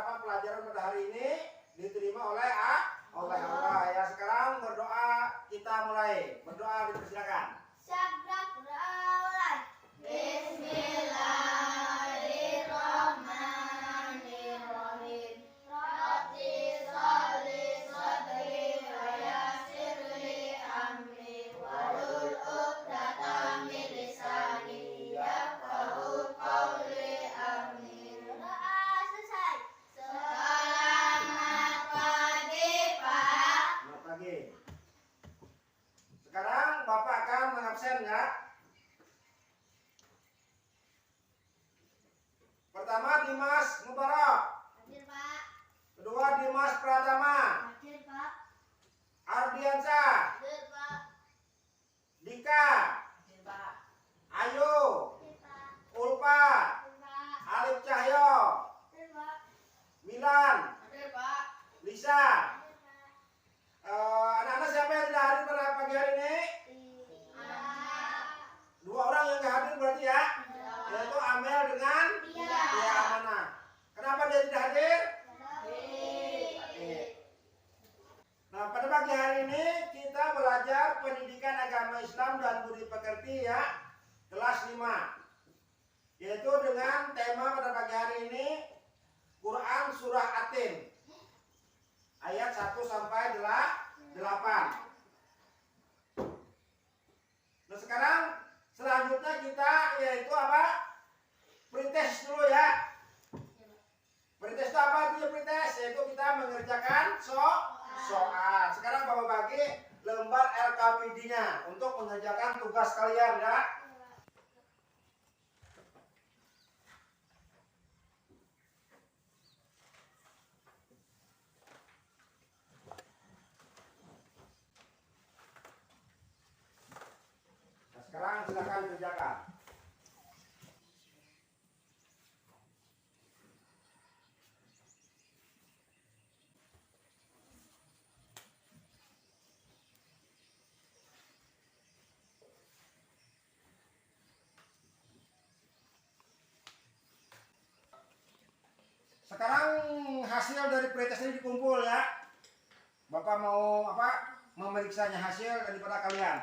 apa pelajaran pada hari ini diterima oleh Allah. Ya, sekarang berdoa kita mulai. Berdoa dipersilakan. Bismillahirrahmanirrahim. Rabbi sholli shodri wa yassir li amri wahlul 'uqdatam min lisani yafqahu qawli. Amin. Doa selesai. Selamat pagi, Pak. Selamat pagi. Sekarang Bapak akan mengabsen ya. Pertama Dimas Mubarak. Hadir, Pak. Kedua Dimas Pratama. Hadir, Pak. Ardiansyah. Hadir, Pak. Dika. Hadir, Pak. Ayu. Hadir, Pak. Ulfa. Hadir, Pak. Alif Cahyo. Hadir, Pak. Milan. Hadir, Pak. Lisa. Hadir, Pak. Anak-anak siapa yang tidak hadir pada pagi hari ini? Dua orang yang tidak hadir berarti ya, yaitu Amel dengan Tia Amanah. Kenapa dia tidak hadir? Oke. Nah, pada pagi hari ini kita belajar pendidikan agama Islam dan budi pekerti ya, kelas 5. Yaitu dengan tema pada pagi hari ini Quran surah Atin ayat 1 sampai 8. Nah, sekarang selanjutnya kita yaitu apa? Pretest dulu ya. Pretest itu apa artinya pretest? Yaitu kita mengerjakan soal. Sekarang Bapak bagi lembar LKPD-nya untuk mengerjakan tugas kalian ya. Nah, sekarang silakan kerjakan. Sekarang hasil dari pretest ini dikumpul ya. Bapak mau apa? Memeriksanya hasil daripada kalian.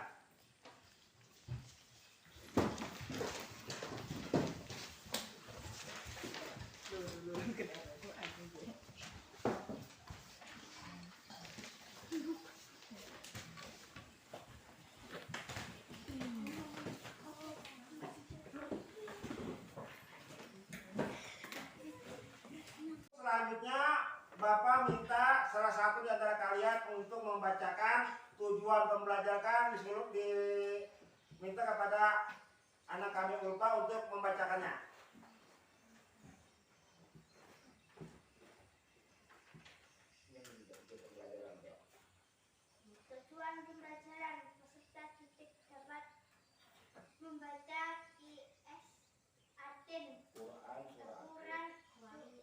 Selanjutnya Bapak minta salah satu di antara kalian untuk membacakan tujuan pembelajaran diminta kepada anak kami Ulfa untuk membacakannya. Tujuan pembelajaran peserta didik dapat membaca QS Atin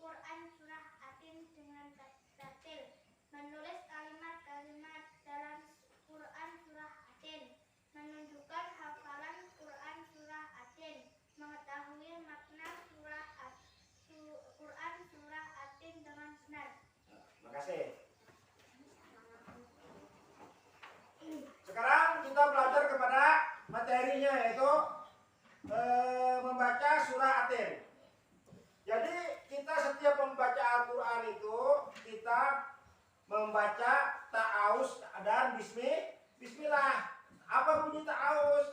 Quran surah Atin dengan detail, menulis kalimat-kalimat dalam Quran surah Atin, menunjukkan hafalan Quran surah Atin, mengetahui makna Quran surah Atin dengan benar. Terima kasih. Sekarang kita belajar kepada materinya yaitu membaca surah Atin. Jadi kita setiap membaca Al-Quran itu kita membaca ta'awuz dan bismillah. Apa bunyi ta'awuz?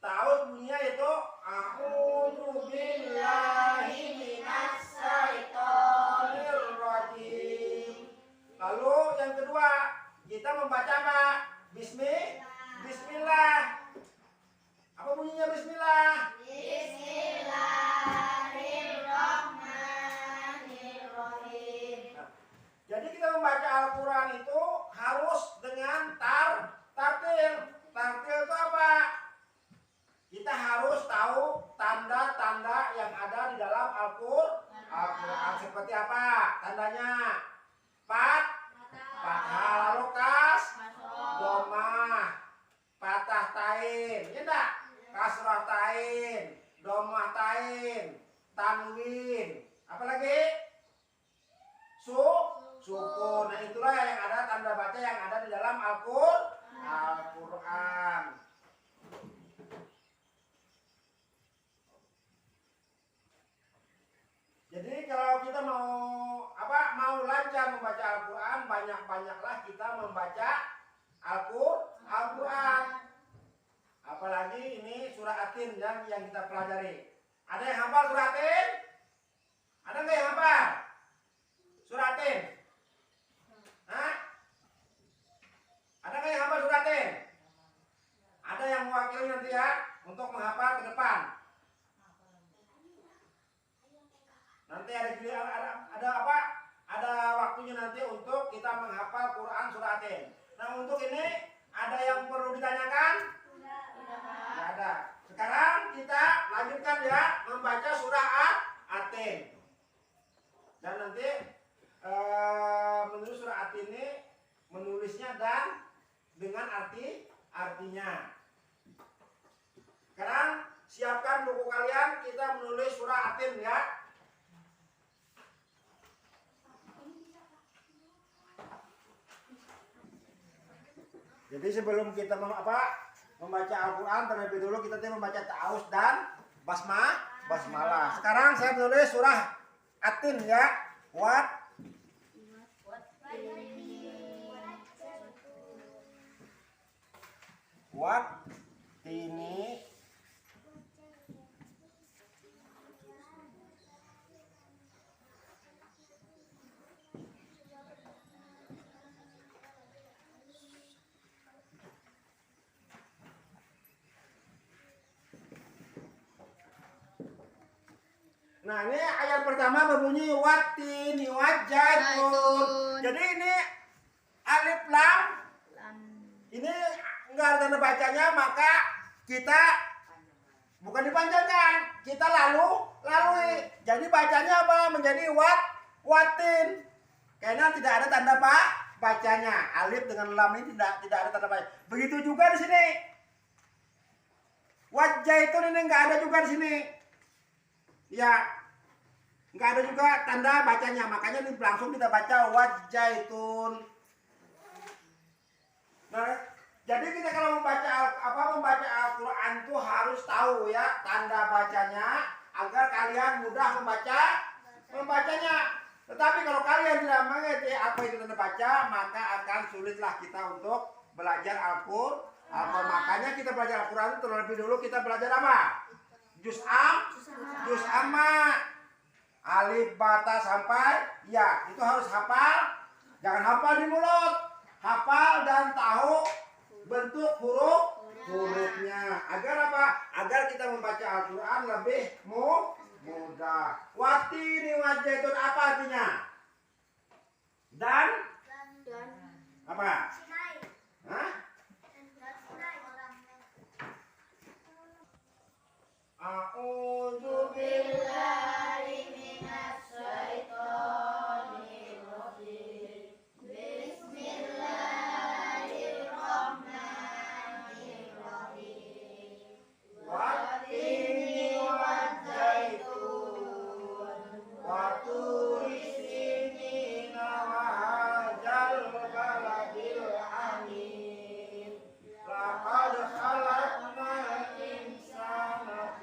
Ta'awuz bunyinya itu a'udzu billahi minas syaitonir rajim. Lalu yang kedua kita membaca apa? Bismillah. Apa bunyinya bismillah? Bismillahirrahmanirrahim. Jadi kita membaca Al-Quran itu harus dengan tartil. Tartil itu apa? Kita harus tahu tanda-tanda yang ada di dalam Al-Quran. Seperti apa tandanya? Fathah, lalu domah, patah tain, ya enggak? Kasrah tain, domah tain, tanwin, apa lagi? membaca Al-Quran, banyak-banyaklah kita membaca Al-Quran. Apalagi ini surah Atin yang kita pelajari. Ada yang hafal surah Atin? Ada nggak yang hafal surah Atin? Hah? Ada nggak yang hafal surah Atin? Ada yang mewakili nanti ya untuk menghafal ke depan. Nanti ada apa? Ada waktunya nanti untuk kita menghafal Quran surah Atin. Nah, untuk ini ada yang perlu ditanyakan? Tidak ada. Sekarang kita lanjutkan ya membaca surah Atin. Dan nanti menulis surah Atin ini menulisnya dan dengan artinya. Sekarang siapkan buku kalian, kita menulis surah Atin ya. Jadi sebelum kita membaca Al-Quran, terlebih dulu kita membaca ta'awuz dan basmalah. Sekarang saya menulis surah Atin ya. Tini Nah, ini ayat pertama berbunyi wattini wajjaitun. Jadi ini alif lam. Ini enggak ada tanda bacanya, maka kita bukan dipanjangkan, kita lalui. Jadi bacanya apa? Menjadi watin. Karena tidak ada tanda bacanya. Alif dengan lam ini tidak ada tanda baca. Begitu juga di sini. Wajjaitun ini enggak ada juga di sini. Ya, nggak ada juga tanda bacanya, makanya ini langsung kita baca wajjaitun. Nah, jadi kita kalau membaca Al-Quran itu harus tahu ya tanda bacanya agar kalian mudah membacanya. Tetapi kalau kalian tidak mengerti apa itu tanda baca, maka akan sulitlah kita untuk belajar Al-Quran. Makanya kita belajar Al-Quran itu terlebih dulu kita belajar apa? Juz amma, alif bata sampai ya, itu harus hafal. Jangan hafal di mulut, hafal dan tahu bentuk hurufnya. Agar apa? Agar kita membaca Al-Quran lebih mudah. Wattini wajjaitun apa artinya? Dan apa? Hah? A'udzu billahi minasy syaithanir rajim. Bismillahirrahmanirrahim. Wattini wajjaitun wa turi sinina wa hadzal baladil amin. Laqad khalaqnal insana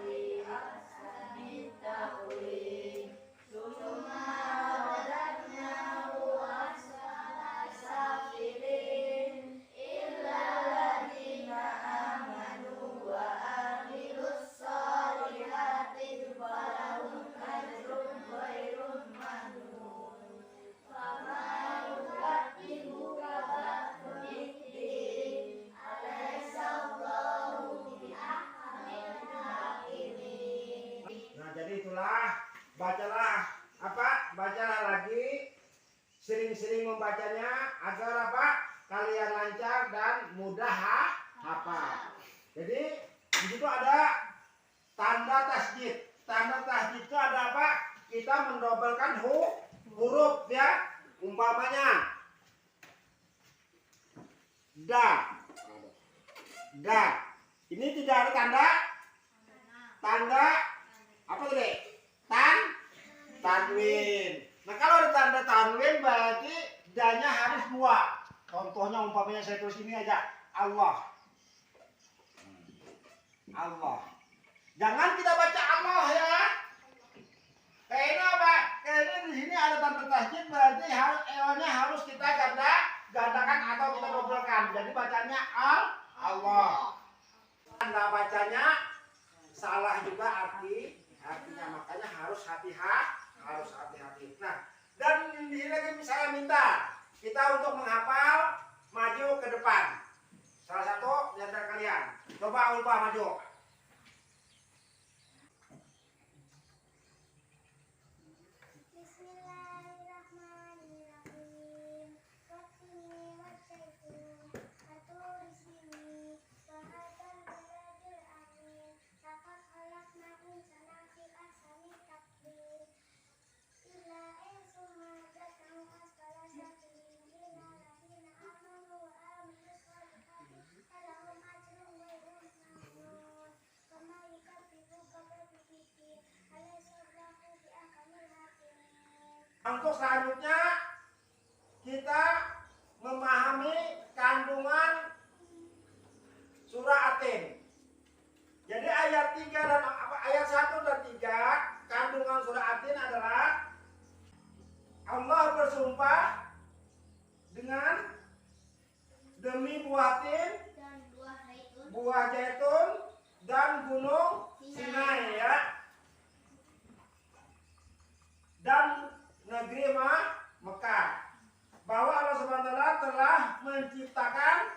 bacalah lagi, sering-sering membacanya agar apa? Kalian lancar dan mudah hafal. Jadi di situ ada tanda tasydid. Tanda tasydid itu ada apa? Kita mendobelkan huruf ya. Umpamanya da. Ini tidak ada tanda apa tadi? Tanwin. Nah, kalau ada tanda tanwin berarti danya harus dua. Contohnya umpamanya saya tulis ini aja, Allah. Jangan kita baca Allah ya. Kayaknya apa? Kayaknya di sini ada tanda tasjid berarti E-nya harus kita gandakan atau kita dobelkan. Jadi bacanya Allah. Anda bacanya salah juga artinya, makanya harus hati-hati. Nah, dan di sini lagi saya minta kita untuk menghafal maju ke depan. Salah satu di antara kalian, coba ubah maju. Bismillahirrahmanirrahim. Wattini wattaitu aturi sini wa hadzal baladil amin. Laqad khalaqnal insana fi ahsani taqwim. Illa summa ja'alnahu asfala safilin. Illa alladziina aamanu wa 'amilus shalihati falahum ajrun ghairu mamnun. Wa ma yukadzibuka bidzikri alaysa Allahu biahkamil hakimin. Untuk selanjutnya kita memahami kandungan surah Atin. Jadi ayat 3 dan ayat 1 dan 3 kandungan surah Atin adalah Allah bersumpah dengan demi buah tin, Dan buah zaitun dan gunung Sinai ya. Dan negeri Mekah. Bahwa Allah Subhanahu wa taala telah menciptakan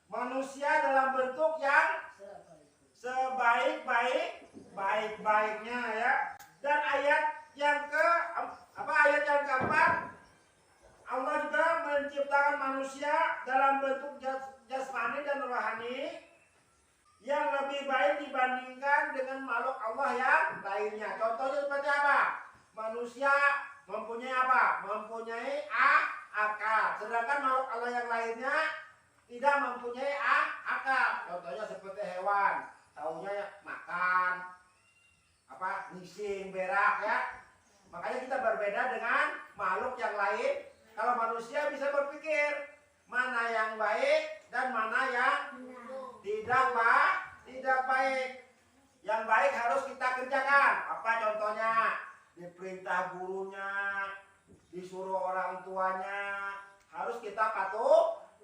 manusia dalam bentuk yang sebaik-baiknya ya. Dan ayat yang keempat, Allah juga menciptakan manusia dalam bentuk jasmani dan rohani yang lebih baik dibandingkan dengan makhluk Allah yang lainnya. Contohnya seperti apa? Manusia mempunyai apa? Mempunyai akal. Sedangkan makhluk Allah yang lainnya tidak mempunyai akal. Contohnya seperti hewan, taunya makan, ngising, berak ya. Makanya kita berbeda dengan makhluk yang lain. Kalau manusia bisa berpikir mana yang baik dan mana yang tidak baik. Yang baik harus kita kerjakan. Apa contohnya? Diperintah gurunya, disuruh orang tuanya, harus kita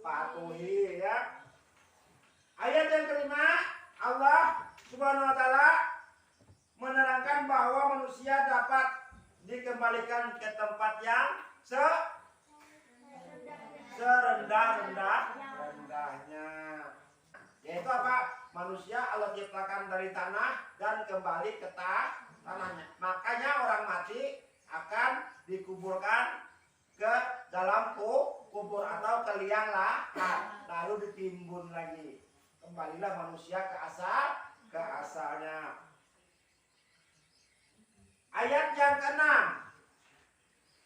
patuhi ya. Ayat yang kelima, Allah Subhanahu wa taala menerangkan bahwa manusia dapat dikembalikan ke tempat yang serendah-rendahnya. Yaitu apa? Manusia Allah ciptakan dari tanah dan kembali ke tanahnya. Makanya orang mati akan dikuburkan ke dalam kubur atau ke liang lahat, lalu ditimbun lagi. Kembalilah manusia ke asalnya. Ayat yang ke-6.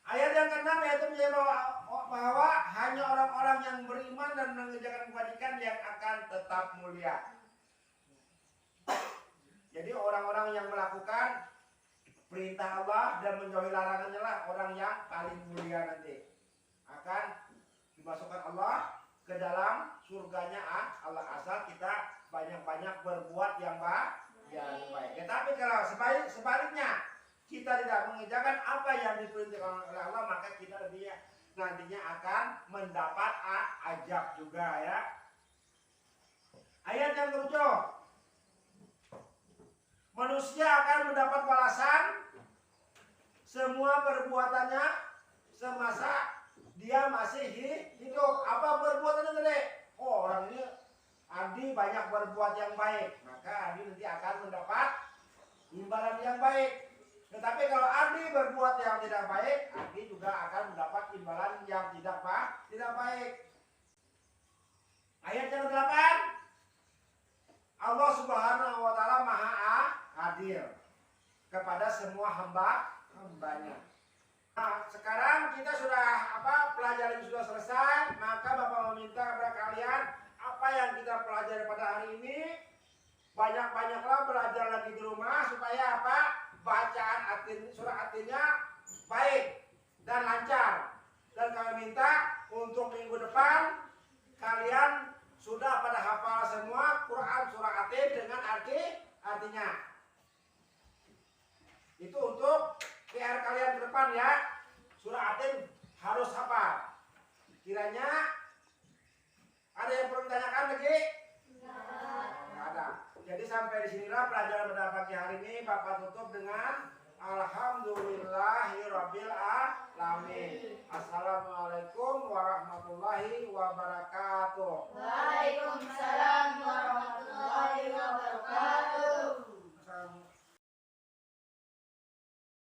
Ayat yang ke-6 yaitu bahwa hanya orang-orang yang beriman dan mengerjakan kebajikan yang akan tetap mulia. Jadi orang-orang yang melakukan perintah Allah dan menjauhi larangannya lah orang yang paling mulia nanti. Akan dimasukkan Allah ke dalam surganya Allah, asal kita banyak-banyak berbuat yang baik. Tetapi kalau sebaliknya kita tidak mengerjakan apa yang diperintahkan oleh Allah, maka kita nantinya akan mendapat azab juga ya. Ayat yang ke-7. Manusia akan mendapat balasan semua perbuatannya semasa dia masih hidup. Apa perbuatannya tadi? Oh, orang ini Adi banyak berbuat yang baik, maka Adi nanti akan mendapat imbalan yang baik. Tetapi kalau Adi berbuat yang tidak baik, Adi juga akan mendapat imbalan yang tidak baik. Ayat yang ke-8. Allah Subhanahu wa taala Maha adil kepada semua hambanya. Nah, sekarang kita sudah pelajaran sudah selesai, maka Bapak meminta kepada kalian apa yang kita pelajari pada hari ini banyak-banyaklah belajar lagi di rumah supaya bacaan surah Atinnya baik dan lancar. Dan kami minta untuk minggu depan kalian sudah pada hafal semua Quran surah Atin dengan artinya. Itu untuk yang ke depan ya. Surah Atin harus hafal. Kiranya ada yang perlu ditanyakan lagi? Nggak ada. Jadi sampai di sinilah pelajaran pada pagi hari ini. Bapak tutup dengan Alhamdulillahirabbil alamin. Assalamualaikum warahmatullahi wabarakatuh. Waalaikumsalam warahmatullahi